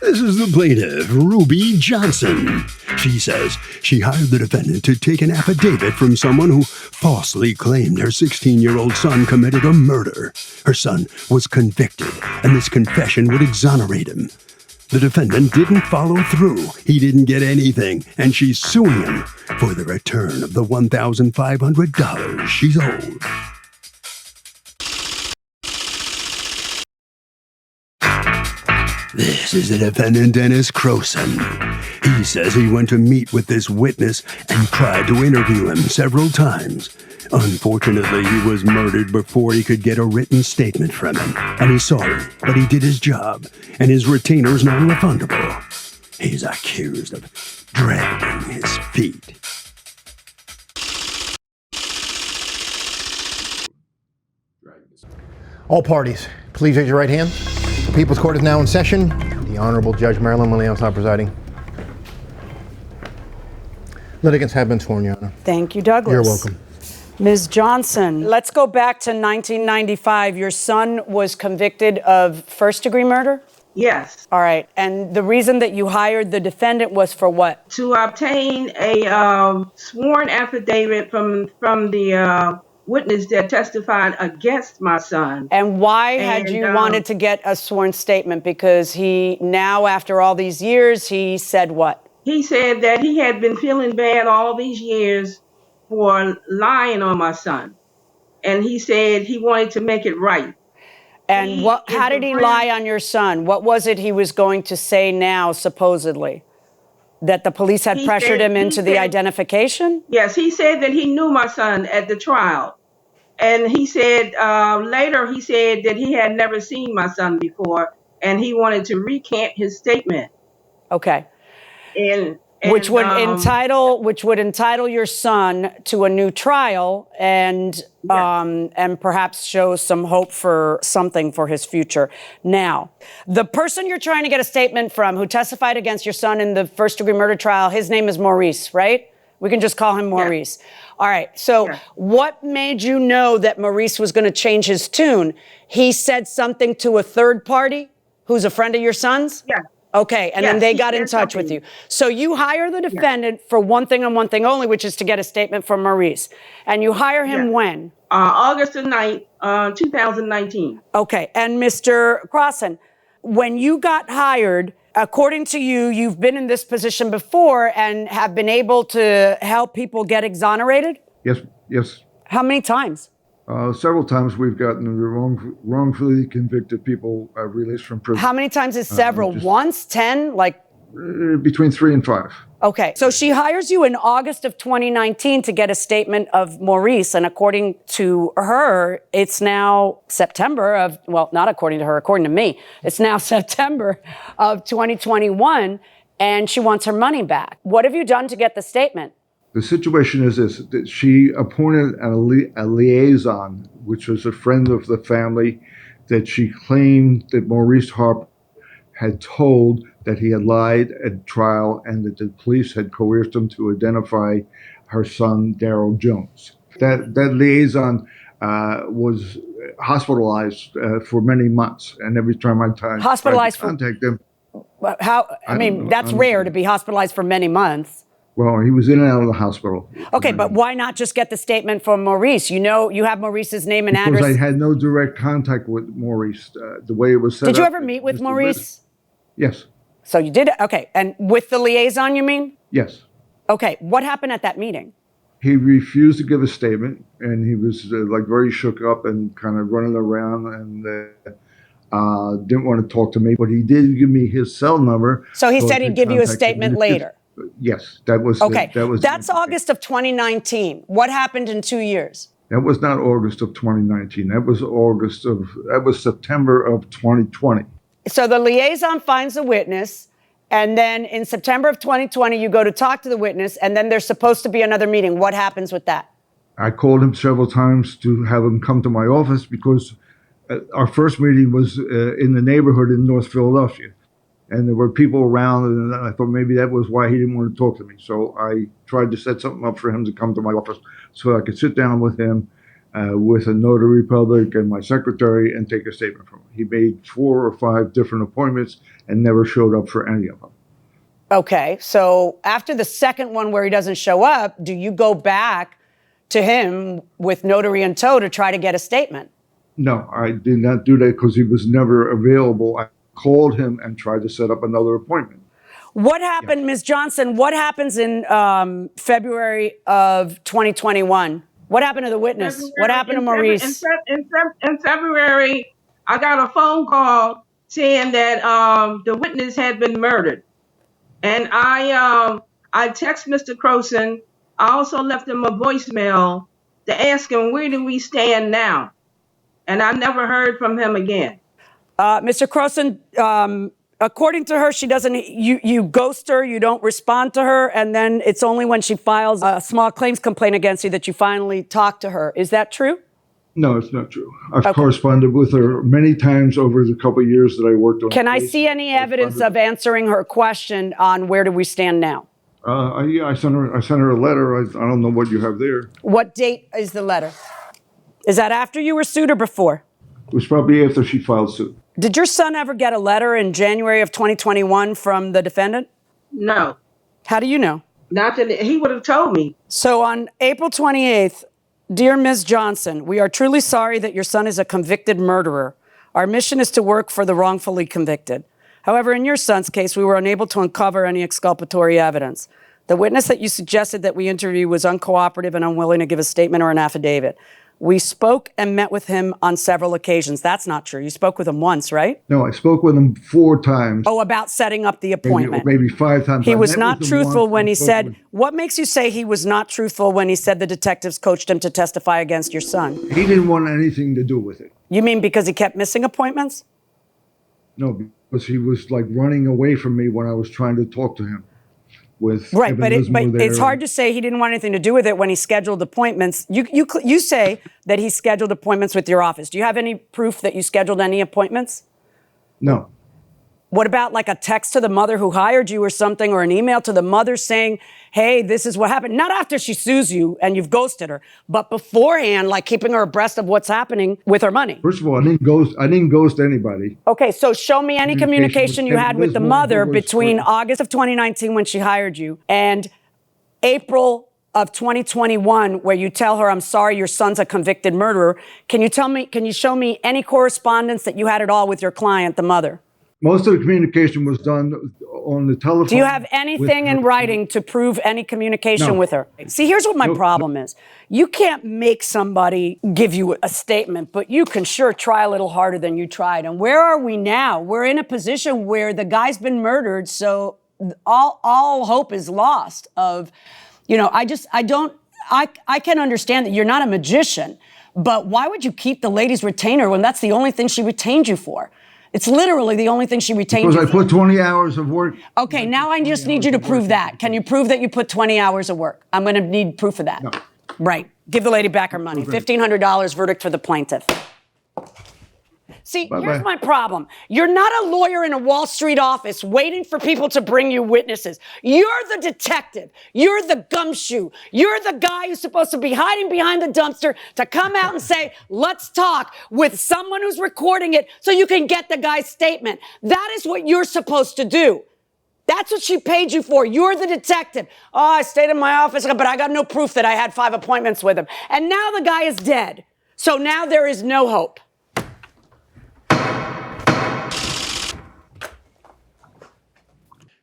This is the plaintiff, Ruby Johnson. She says she hired the defendant to take an affidavit from someone who falsely claimed her 16-year-old son committed a murder. Her son was convicted, and this confession would exonerate him. The defendant didn't follow through. He didn't get anything, and she's suing him for the return of the $1,500 she's owed. This is the defendant, Dennis Croson. He says he went to meet with this witness and tried to interview him several times. Unfortunately, he was murdered before he could get a written statement from him. And he's sorry, but he did his job, and his retainer's non-refundable. He's accused of dragging his feet. All parties, please raise your right hand. The People's Court is now in session. The Honorable Judge Marilyn Williams presiding. Litigants have been sworn, Your Honor. Thank you, Douglas. You're welcome. Ms. Johnson, let's go back to 1995. Your son was convicted of first-degree murder? Yes. All right. And the reason that you hired the defendant was for what? To obtain a sworn affidavit from the witness that testified against my son. And why had you wanted to get a sworn statement? Because he now, after all these years, he said what? He said that he had been feeling bad all these years for lying on my son. And he said he wanted to make it right. And how did he lie on your son? What was it he was going to say now, supposedly? That the police had pressured him into the identification? Yes, he said that he knew my son at the trial. And he said, later he said that he had never seen my son before, and he wanted to recant his statement. Okay. And which would entitle your son to a new trial and perhaps show some hope for something for his future. Now, the person you're trying to get a statement from who testified against your son in the first-degree murder trial, his name is Maurice, right? We can just call him Maurice. Yeah. All right. So what made you know that Maurice was going to change his tune? He said something to a third party who's a friend of your son's? Yeah. Okay, and then they got in touch with you. So you hire the defendant for one thing and one thing only, which is to get a statement from Maurice. And you hire him when? August the 9th, 2019. Okay, and Mr. Croson, when you got hired, according to you, you've been in this position before and have been able to help people get exonerated? Yes. How many times? Several times we've gotten wrongfully convicted people released from prison. How many times is several? Once? 10? Between 3 and 5. Okay. So she hires you in August of 2019 to get a statement of Maurice. And according to her, it's now September of, well, not according to her, according to me, it's now September of 2021. And she wants her money back. What have you done to get the statement? The situation is this, that she appointed a liaison, which was a friend of the family, that she claimed that Maurice Harp had told that he had lied at trial and that the police had coerced him to identify her son, Daryl Jones. That liaison was hospitalized for many months, and every time I tried to contact him. That's rare to be hospitalized for many months. Well, he was in and out of the hospital. Okay, but why not just get the statement from Maurice? You know, you have Maurice's name and address. Because I had no direct contact with Maurice. The way it was set up. Did you ever meet with Maurice? Yes. So you did? Okay. And with the liaison, you mean? Yes. Okay. What happened at that meeting? He refused to give a statement, and he was very shook up and kind of running around and didn't want to talk to me. But he did give me his cell number. So he said he'd give you a statement later. Yes, that was okay. That's August of 2019. What happened in 2 years? That was not August of 2019. That was September of 2020. So the liaison finds a witness, and then in September of 2020, you go to talk to the witness, and then there's supposed to be another meeting. What happens with that? I called him several times to have him come to my office because our first meeting was in the neighborhood in North Philadelphia. And there were people around, and I thought maybe that was why he didn't want to talk to me. So I tried to set something up for him to come to my office so I could sit down with him with a notary public and my secretary and take a statement from him. He made 4 or 5 different appointments and never showed up for any of them. Okay, so after the second one where he doesn't show up, do you go back to him with notary in tow to try to get a statement? No, I did not do that because he was never available. I called him and tried to set up another appointment. What happened, Ms. Johnson? What happens in February of 2021? What happened to the witness? What happened to Maurice? In February, I got a phone call saying that the witness had been murdered. And I text Mr. Croson. I also left him a voicemail to ask him, where do we stand now? And I never heard from him again. Mr. Croson, according to her, she doesn't, you ghost her, you don't respond to her, and then it's only when she files a small claims complaint against you that you finally talk to her. Is that true? No, it's not true. I've corresponded with her many times over the couple of years that I worked on. Can I see any evidence of answering her question on where do we stand now? Yeah, I sent her a letter. I don't know what you have there. What date is the letter? Is that after you were sued or before? It was probably after she filed suit. Did your son ever get a letter in January of 2021 from the defendant? No. How do you know? Not that he would have told me. So on April 28th, dear Ms. Johnson, we are truly sorry that your son is a convicted murderer. Our mission is to work for the wrongfully convicted. However, in your son's case, we were unable to uncover any exculpatory evidence. The witness that you suggested that we interview was uncooperative and unwilling to give a statement or an affidavit. We spoke and met with him on several occasions. That's not true. You spoke with him once, right? No, I spoke with him 4 times. Oh, about setting up the appointment. Maybe 5 times. He was not truthful when he said, what makes you say he was not truthful when he said the detectives coached him to testify against your son? He didn't want anything to do with it. You mean because he kept missing appointments? No, because he was like running away from me when I was trying to talk to him. Right, but it's hard to say he didn't want anything to do with it when he scheduled appointments. You say that he scheduled appointments with your office. Do you have any proof that you scheduled any appointments? No. What about like a text to the mother who hired you or something, or an email to the mother saying, hey, this is what happened? Not after she sues you and you've ghosted her, but beforehand, like keeping her abreast of what's happening with her money. First of all, I didn't ghost anybody. Okay, so show me any communication you had with the mother between August of 2019 when she hired you and April of 2021 where you tell her, I'm sorry, your son's a convicted murderer. Can you show me any correspondence that you had at all with your client, the mother? Most of the communication was done on the telephone. Do you have anything in writing to prove any communication with her? See, here's what my problem is. You can't make somebody give you a statement, but you can sure try a little harder than you tried. And where are we now? We're in a position where the guy's been murdered, so all hope is lost of, I can understand that you're not a magician, but why would you keep the lady's retainer when that's the only thing she retained you for? It's literally the only thing she retained you for. Because I put 20 hours of work. Okay, now I just need you to prove that. Can you prove that you put 20 hours of work? I'm going to need proof of that. No. Right. Give the lady back her money. $1,500 verdict for the plaintiff. See, here's my problem. You're not a lawyer in a Wall Street office waiting for people to bring you witnesses. You're the detective. You're the gumshoe. You're the guy who's supposed to be hiding behind the dumpster to come out and say, let's talk with someone who's recording it so you can get the guy's statement. That is what you're supposed to do. That's what she paid you for. You're the detective. Oh, I stayed in my office, but I got no proof that I had 5 appointments with him. And now the guy is dead. So now there is no hope.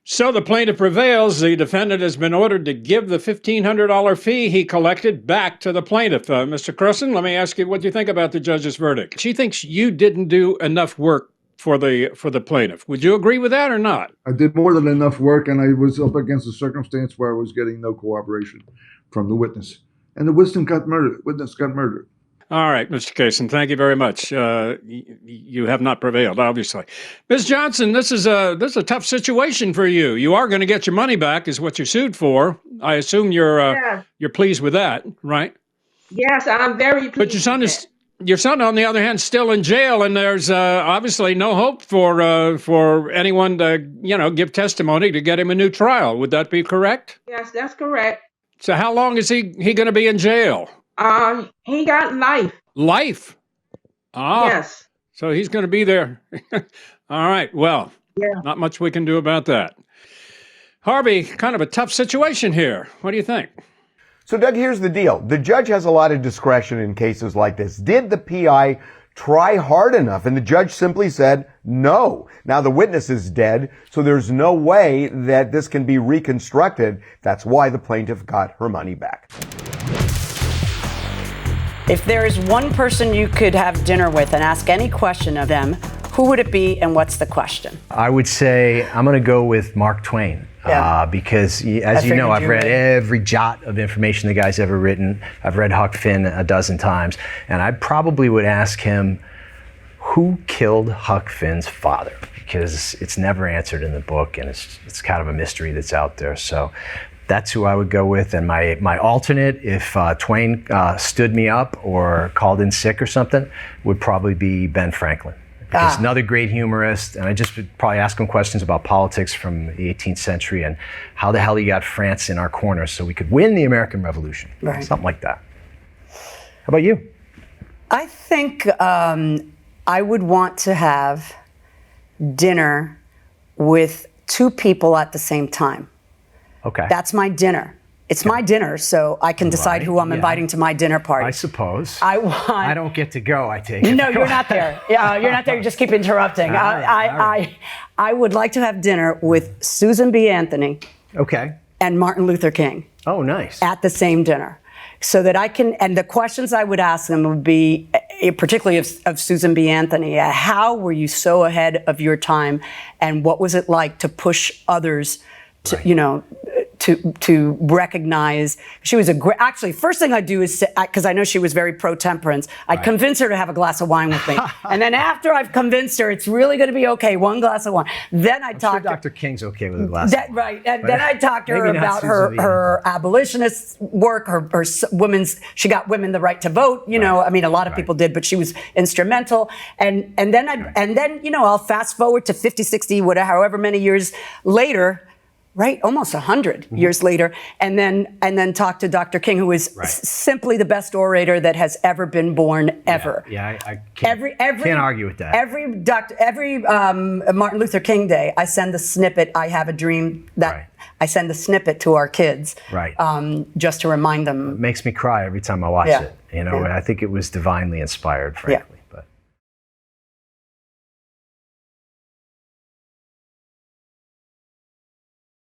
So the plaintiff prevails. The defendant has been ordered to give the $1,500 fee he collected back to the plaintiff. Mr. Croson, let me ask you what you think about the judge's verdict. She thinks you didn't do enough work for the plaintiff. Would you agree with that or not? I did more than enough work, and I was up against a circumstance where I was getting no cooperation from the witness. And the witness got murdered. All right, Mr. Kaysen, thank you very much. You have not prevailed, obviously. Ms. Johnson, this is a tough situation for you. You are going to get your money back, is what you sued for. I assume you're pleased with that, right? Yes, I'm very pleased. But your son, on the other hand, is still in jail, and there's obviously no hope for anyone to give testimony to get him a new trial. Would that be correct? Yes, that's correct. So how long is he going to be in jail? He got life. Life. Ah, Yes. so he's going to be there. All right. Well, Yeah. not much we can do about that. Harvey, kind of a tough situation here. What do you think? So, Doug, here's the deal. The judge has a lot of discretion in cases like this. Did the PI try hard enough? And the judge simply said no. Now, the witness is dead, so there's no way that this can be reconstructed. That's why the plaintiff got her money back. If there is one person you could have dinner with and ask any question of them, who would it be and what's the question? I would say I'm going to go with Mark Twain. Yeah. Because, as you know, I've read would. every jot of information the guy's ever written. I've read Huck Finn a dozen times. And I probably would ask him, who killed Huck Finn's father? Because it's never answered in the book, and it's kind of a mystery that's out there. So that's who I would go with. And my alternate, if Twain stood me up or called in sick or something, would probably be Ben Franklin. Because another great humorist, and I just would probably ask him questions about politics from the 18th century and how the hell he got France in our corner so we could win the American Revolution. Right. Something like that. How about you? I think I would want to have dinner with two people at the same time. Okay. That's my dinner. It's my dinner, so I can decide who I'm inviting to my dinner party. I suppose. I don't get to go, I take it. No, you're not there. You're not there. You just keep interrupting. All right. I would like to have dinner with Susan B. Anthony Okay. and Martin Luther King Oh, nice. at the same dinner, so that I can. And the questions I would ask them would be, particularly of Susan B. Anthony, how were you so ahead of your time, and what was it like to push others to, to recognize she was a great. Actually, first thing I do is, because I know she was very pro-temperance, I'd convince her to have a glass of wine with me, and then after I've convinced her it's really going to be okay, one glass of wine. Then I talk. Sure Dr. King's okay with a glass. That, of wine. right, and then I talked to her Maybe not about Susan B. her abolitionist work, her women's. She got women the right to vote. You know, I mean, a lot of people did, but she was instrumental. And then I'll fast forward to 50, 60, whatever, however many years later. Right, almost 100 years later, and then talk to Dr. King, who is simply the best orator that has ever been born, ever. Yeah, I can't argue with that. Every Martin Luther King Day, I send the snippet. I have a dream that I send the snippet to our kids, just to remind them. It makes me cry every time I watch it. You know, I think it was divinely inspired, frankly.